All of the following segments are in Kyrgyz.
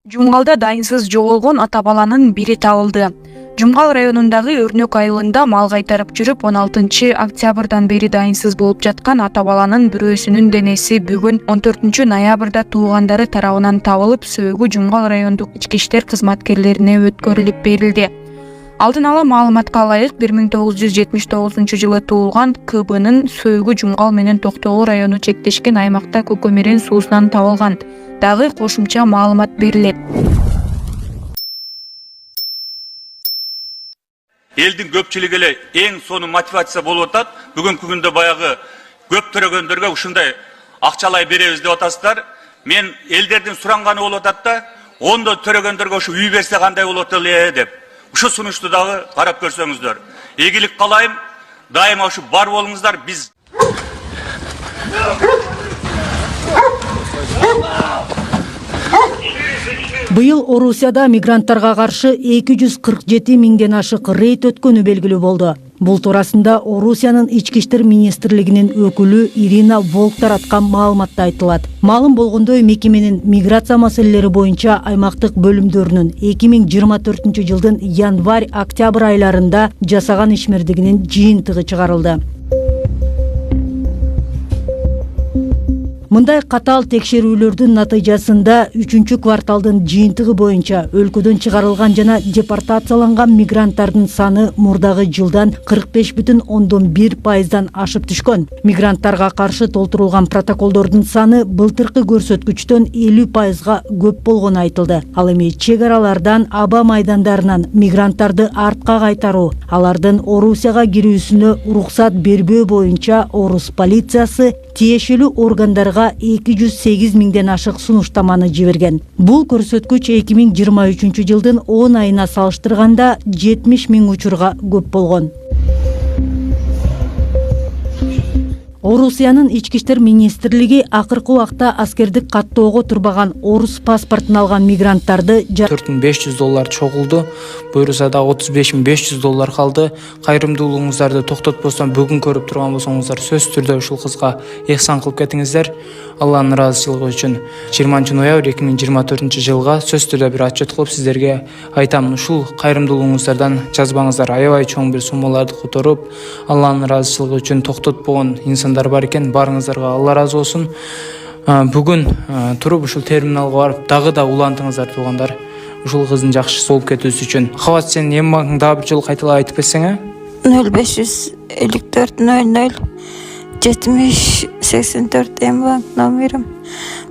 Жумгалда дайынсыз жоголгон ата баланын бири табылды. Жумгал районундагы Өрнөк айылында мал кайтарып жүрүп 16 октябрдан бери дайынсыз болуп жаткан ата баланын бирөөсүнүн денеси бүгүн 14 ноябрда туугандары тарабынан табылып, сөөгү Жумгал райондук ички иштер кызматкерлерине өткөрүлүп берилди. Алдын ала маалыматка ылайык 1979 жылы туулган КБнын сөөгү Жумгал менен Токтогул району чектешкен аймакта Көкөмерен суусунан табылган. Дагы кошумча маалымат берилет. Элдин көпчүлүгү эле эң сону мотивация болуп атат. Бүгүнкү күндө баягы көп төрөгөндөргө ушундай акчалай беребиз деп атасыздар. Мен элдердин суранганы болуп атат да, ондо төрөгөндөргө ушу үй берсе кандай болот эле деп. Ушу сунушту дагы карап көрсөңүздөр. Ийгилик каалайм. Дайыма ушу бар болуңуздар. Биз Быйыл Орусияда мигранттарга каршы 247 миңден ашык рейд өткөнү белгилүү болду. Бул туурасында Орусиянын ички иштер министрлигинин өкүлү Ирина Волк тараткан маалыматта айтылат. Маалым болгондой, мекеменин миграция маселелери боюнча аймактык бөлүмдөрүнүн 2024 жылдын январь-октябрь айларында жасаган ишмердигинин жыйынтыгы чыгарылды. Мындай катаал текшерүүлөрдүн натыйжасында 3-кварталдын жыйынтыгы боюнча өлкөдөн чыгарылган жана депортацияланган мигранттардын саны мурдагы жылдан 45,1% ашып түшкөн. Мигранттарга каршы толтурулган протоколдордун саны былтыркы көрсөткүчтөн 50%га көп болгону айтылды. Ал эми чек аралардан, аба майдандарынан мигранттарды артка кайтаруу, алардын Орусияга кирүүсүнө уруксат бербөө боюнча Орус полициясы тиешелүү органдарга 208 миңден ашык сунуштаманы жиберген. Бул көрсөткүч 2023 жылдын 10 айына салыштырганда 70 миң учурга көп болгон. Орусиянын ички иштер министрлиги акыркы убакта аскердик каттоого турбаган орус паспортун алган мигранттарды $4500 чогулду. Буюрса да $35,500 калды. Кайрымдуулугуңуздарды токтотпостон бүгүн көрүп турган болсоңуздар сөзсүз түрдө ушул кызга ыхсан кылып кетиңиздер. Алланын ыраазычылыгы үчүн 20 ноябрь 2024 жылга сөзсүз түрдө бир отчет кылып сиздерге айтам. Ушул кайрымдуулугуңуздардан жазбаңыздар. Аябай чоң бир суммаларды которуп, Алланын ыраазычылыгы үчүн токтотпогон инсандар бар экен. Барыңыздарга Алла ыраазы болсун. Бүгүн туруп ушул терминалга барып дагы да улантыңыздар туугандар. Ушул кыздын жакшысы болуп кетүүсү үчүн. Кабат сен эми багың дагы бир жолу кайталап айтып кетсең, 055400 7084 эмбанк номерим.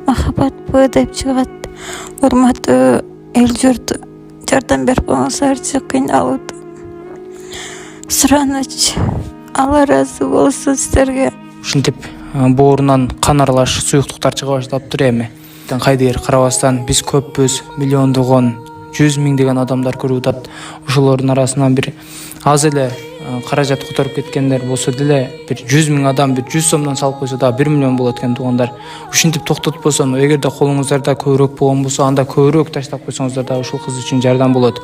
Махаббат Б деп чыгат. Урматтуу эл журт, жардам берип коңуздарчы, кыйналып. Сураныч, Алла ыраазы болсун сиздерге. Ушинтип боорунан кан аралаш суюктуктар чыга баштаптыр эми. Кайдыр карабастан биз көппүз, миллиондогон, 100 миңдеген адамдар көрүп атат. Ошолордун арасынан бир аз эле каражат которуп кеткендер болсо деле, бир 100 миң адам бир 100 сомдон салып койсо да 1 миллион болот экен туугандар. Ушинтип токтотпосо, эгерде колуңуздарда көбүрөөк болгон болсо, анда көбүрөөк таштап койсоңуздар да ушул кыз үчүн жардам болот.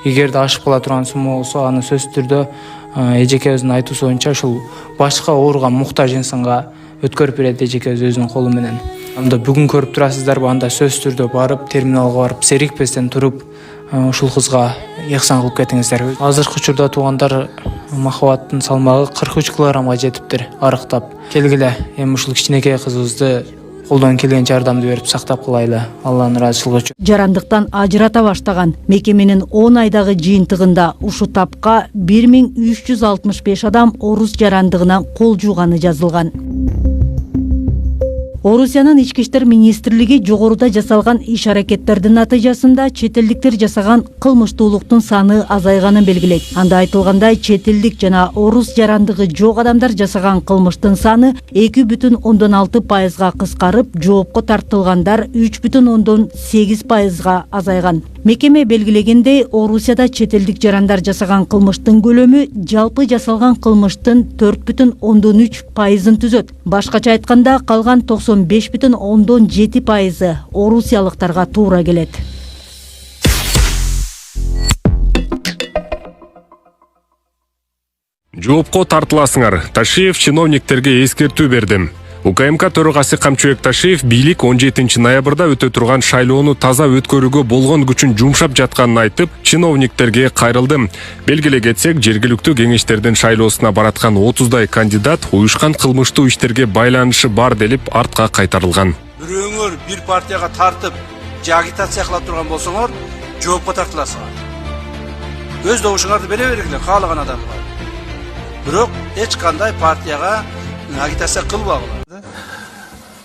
Эгерде ашып кала турган сумма болсо, аны сөзсүз түрдө эжекебиздин айтуусу боюнча ушул башка ооруган муктаж инсанга өткөрүп берет эжекебиз өзүнүн колу менен. Анда бүгүн көрүп турасыздарбы, анда сөзсүз түрдө барып, терминалга барып, серикпестен туруп, ушул кызга ыхсан кылып кетиңиздер. Азыркы учурда туугандар махабаттын салмагы 43 килограммга жетиптир, арыктап. Келгиле, эми ушул кичинекей кызыбызды колдон келген жардамды берип сактап калайлы, Алланын ыраазычылыгы үчүн. Жарандыктан ажырата баштаган мекеменин 10 айдагы жыйынтыгында ушу тапка 1365 адам орус жарандыгынан кол жууганы жазылган. Орусиянын ички иштер министрлиги жогоруда жасалган иш-аракеттердин натыйжасында чет элдиктер жасаган кылмыштуулуктун саны азайганын белгилейт. Анда айтылгандай, чет элдик жана орус жарандыгы жок адамдар жасаган кылмыштын саны 2,6%га кыскарып, жоопко тартылгандар 3,8%га азайган. Мекеме белгилегендей, Орусияда чет элдик жарандар жасаган кылмыштын көлөмү жалпы жасалган кылмыштын 4,3%-ын түзөт. Башкача айтканда, калган 95,7% орусиялыктарга туура келет. Жоопко тартыласыңар. Ташиев чиновниктерге эскертүү бердим. УКМК төрагасы Камчыбек Ташиев бийлик 17 ноябрда өтө турган шайлоону таза өткөрүүгө болгон күчүн жумшап жатканын айтып, чиновниктерге кайрылды. Белгилей кетсек, жергиликтүү кеңештердин шайлоосуна бараткан 30дай кандидат уюшкан кылмыштуу иштерге байланышы бар делип артка кайтарылган. Бирөөңөр бир партияга тартып, же агитация кыла турган болсоңор, жоопко тартыласыңар. Өз добушуңарды бере бергиле каалаган адамга. Бирок эч кандай партияга агитация кылбагыла.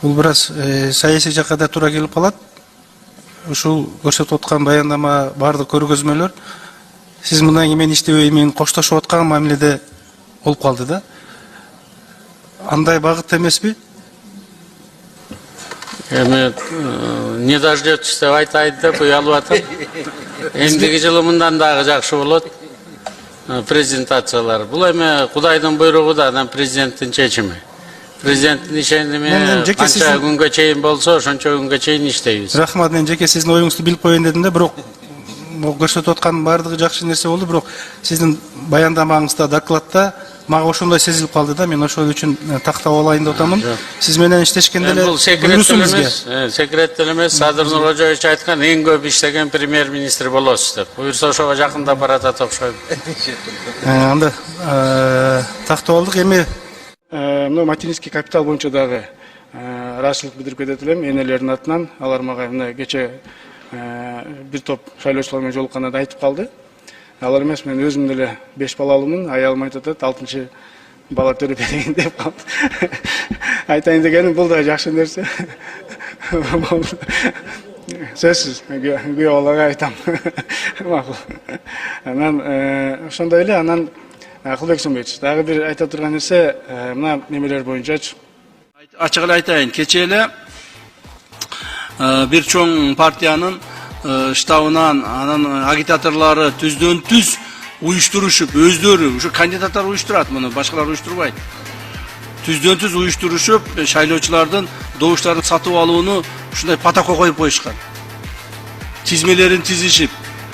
Бул бираз саясий жакка да туура келип калат. Ушул көрсөтүп аткан баяндама бардык көргөзмөлөр сиз мындан кийин мен иштебей менен коштошуп аткан мамиледе болуп калды да. Андай багыт эмеспи? Эми не дождётесь деп айтайын деп уялып атам. Эндиги жылы мындан дагы жакшы болот. Презентациялар. Бул эми Кудайдын буйругу да, анан президенттин чечими. Президенттин ишеними канча күнгө чейин болсо, ошончо күнгө чейин иштейбиз. Рахмат, мен жеке сиздин оюңузду билип коеюн дедим да, бирок көрсөтүп аткан бардыгы жакшы нерсе болду, бирок сиздин баяндамаңызда, докладта мага ошондой сезилип калды да, мен ошол үчүн тактап алайын деп атамын. Сиз менен иштешкенде эле бул секрет эле эмес, Садыр Нуркожоевич айткан эң көп иштеген премьер-министр болосуз деп. Буюрса ошого жакында баратат окшойт. Анда тактап алдык. Эми мына материнский капитал боюнча дагы ыраазычылык билдирип кетет элем энелердин атынан. Алар мага мына кече бир топ шайлоочулар менен жолукканда айтып калды. Алар эмес, мен өзүм деле 5 балалымын, аялым айтып атат, 6-чы бала төрөп берейин деп калды. Айтайын дегеним бул да жакшы нерсе. Сөзсүз күйөө балага айтам. Макул. Анан ошондой эле, анан Акылбек Сомбетович, дагы бир айта турган нерсе, мына немелер боюнчачы. Ачык эле айтайын, кече эле бир чоң партиянын штабынан анан агитаторлору түздөн-түз уюштурушуп, өздөрү, ушу кандидаттар уюштурат муну, башкалар уюштурбайт. Түздөн-түз уюштурушуп, шайлоочулардын добуштарын сатып алууну ушундай протокол коюп коюшкан. Тизмелерин тизишип,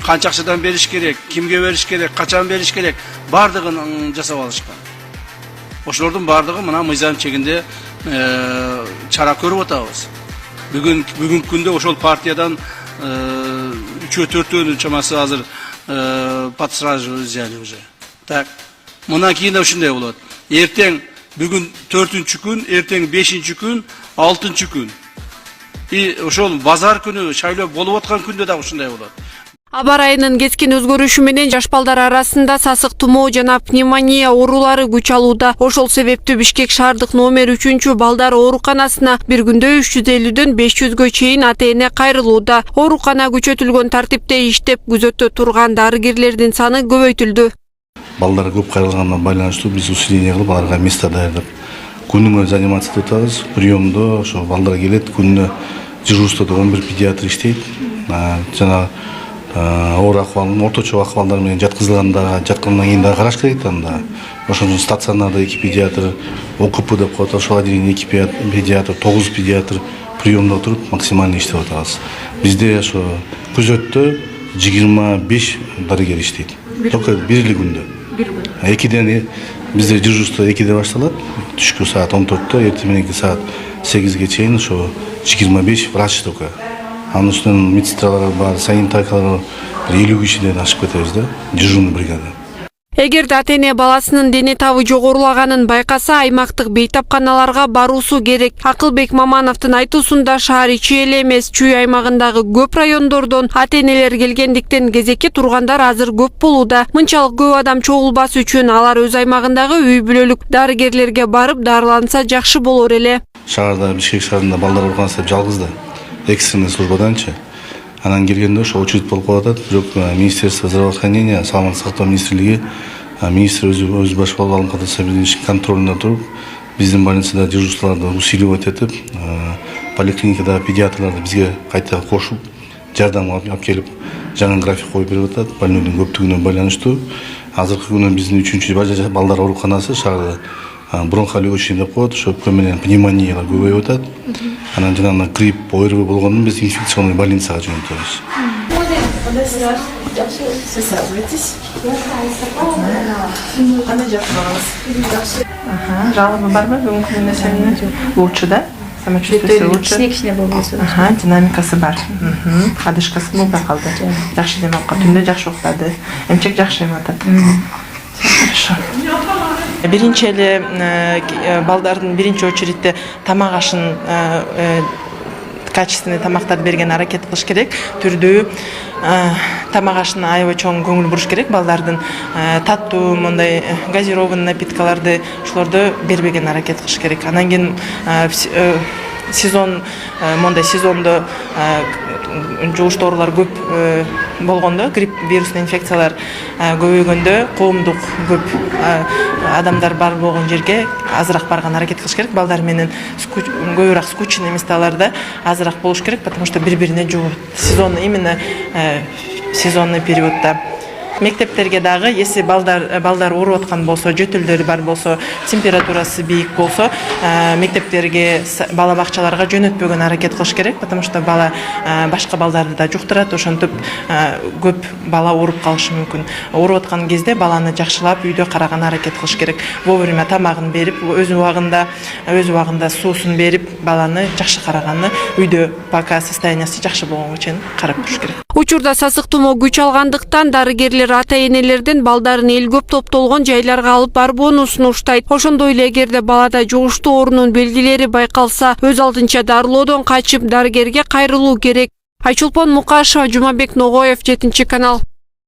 канча акчадан бериш керек, кимге бериш керек, качан бериш керек, бардыгын жасап алышкан. Ошолордун бардыгы мына мыйзам чегинде чара көрүп атабыз. Бүгүнкү күндө ошол партиядан 3-4 чамасы азыр под стражу взяли уже. Так, мына кийин да ушундай болот. Эртең бүгүн 4-чү күн, эртең 5-чү күн, 6-чы күн. И ошол базар күнү шайлоо болуп аткан күндө да ушундай болот. Аба ырайынын кескин өзгөрүшү менен жаш балдар арасында сасык тумоо жана пневмония оорулары күч алууда. Ошол себептүү Бишкек шаардык номер 3 балдар ооруканасына бир күндө 350дөн 500гө чейин ата-эне кайрылууда. Оорукана күчөтүлгөн тартипте иштеп күзөттө турган дарыгерлердин саны көбөйтүлдү. Балдар көп кайрылганына байланыштуу биз усиление кылып аларга место даярдап күнүгө заниматься этип атабыз. Приемдо ошо балдар келет, күнүнө дежурстводо 11 педиатр иштейт. Жана оор акыбалдын орточо акыбалдар менен жаткызылганда жаткандан кийин дагы караш керек анда. Ошон үчүн стационарда 2 педиатр, ОКП деп коет, ошого отделение 2 педиатр, 9 педиатр приемдо туруп максимально иштеп атабыз. Бизде ошо күзөттө 25 дарыгер иштейт. Только бир эле күндө. Экиден бизде дежурство 2де башталат, түшкү саат 14-тө, эртең мененки саат 8ге чейин ошо 25 врач только. Анын үстүнөн медсестралар бар, санитаркалар 50 кишиден ашып кетебиз да, дежурный бригада. Эгерде ата-эне баласынын дене табы жогорулаганын байкаса, аймактык бейтапканаларга баруусу керек. Акылбек Мамановдун айтуусунда шаар ичи эле эмес, чүй аймагындагы көп райондордон ата-энелер келгендиктен кезекке тургандар азыр көп болууда. Мынчалык көп адам чогулбас үчүн алар өз аймагындагы үй бүлөлүк дарыгерлерге барып дарыланса жакшы болор эле. Шаарда, Бишкек шаарында балдар ооруканасы деп жалгыз да. Экстренный службаданчы. Анан келгенде ошо очередь болуп калат. Бирок Министерство здравоохранения, саламаттык сактоо министрлиги, министр өз баш алып катыса биринчи контролунда туруп, биздин больницада дежурстволорду усиливать этип, поликлиникада педиатрларды бизге кайта кошуп, жардам алып келип, жаңы график коюп берип атат. Больнойдун көптүгүнө байланыштуу. Азыркы күнү биздин 3-чү балдар ооруканасы шаарда бронхолит очный деп коет, ошо менен пневмонияга көбөйүп атат. Анан жана грипп, ОРВИ болгондон биз инфекционный больницага жөнөтөбүз. Жалобы барбы бүгүнкү күндө сенин? Лучше, да? Самочувствие лучше. Кичине болбосо. Динамикасы бар. Адышкасы болбой калды. Жакшы дем алып, түндө жакшы уктады. Эмчек жакшы эматат. Хорошо. Биринчи эле балдардын биринчи очередде тамак ашын качественный тамактарды берген аракет кылыш керек. Түрдүү тамак ашына аябай чоң көңүл буруш керек. Балдардын таттуу, мондай газированный напиткаларды ошолорду бербеген аракет кылыш керек. Анан кийин сезон мондай сезондо жугуштуу оорулар көп болгондо, грипп вирусный инфекциялар көбөйгөндө, коомдук көп адамдар бар болгон жерге азыраак барган аракет кылыш керек. Балдар менен көбүрөөк скучный месталарда азыраак болуш керек, потому что бири-бирине жугат. Сезонный, именно сезонный периодда. Мектептерге дагы, если балдар ооруп аткан болсо, жөтөлдөрү бар болсо, температурасы бийик болсо, мектептерге, бала бакчаларга жөнөтпөгөн аракет кылыш керек, потому что бала башка балдарды да жуктурат, ошентип көп бала ооруп калышы мүмкүн. Ооруп аткан кезде баланы жакшылап үйдө караган аракет кылыш керек. Вовремя тамагын берип, өз убагында суусун берип, баланы жакшы караганы, үйдө пока состояниясы жакшы болгонго чейин карап туруш керек. Учурда сасык тумоо күч алгандыктан дарыгерлер ата-энелерден балдарын эл көп топтолгон жайларга алып барбоону сунуштайт. Ошондой эле эгерде балада жугуштуу оорунун белгилери байкалса, өз алдынча дарылоодон качып дарыгерге кайрылуу керек. Айчолпон Мукашева, Жумабек Ногоев, 7 канал.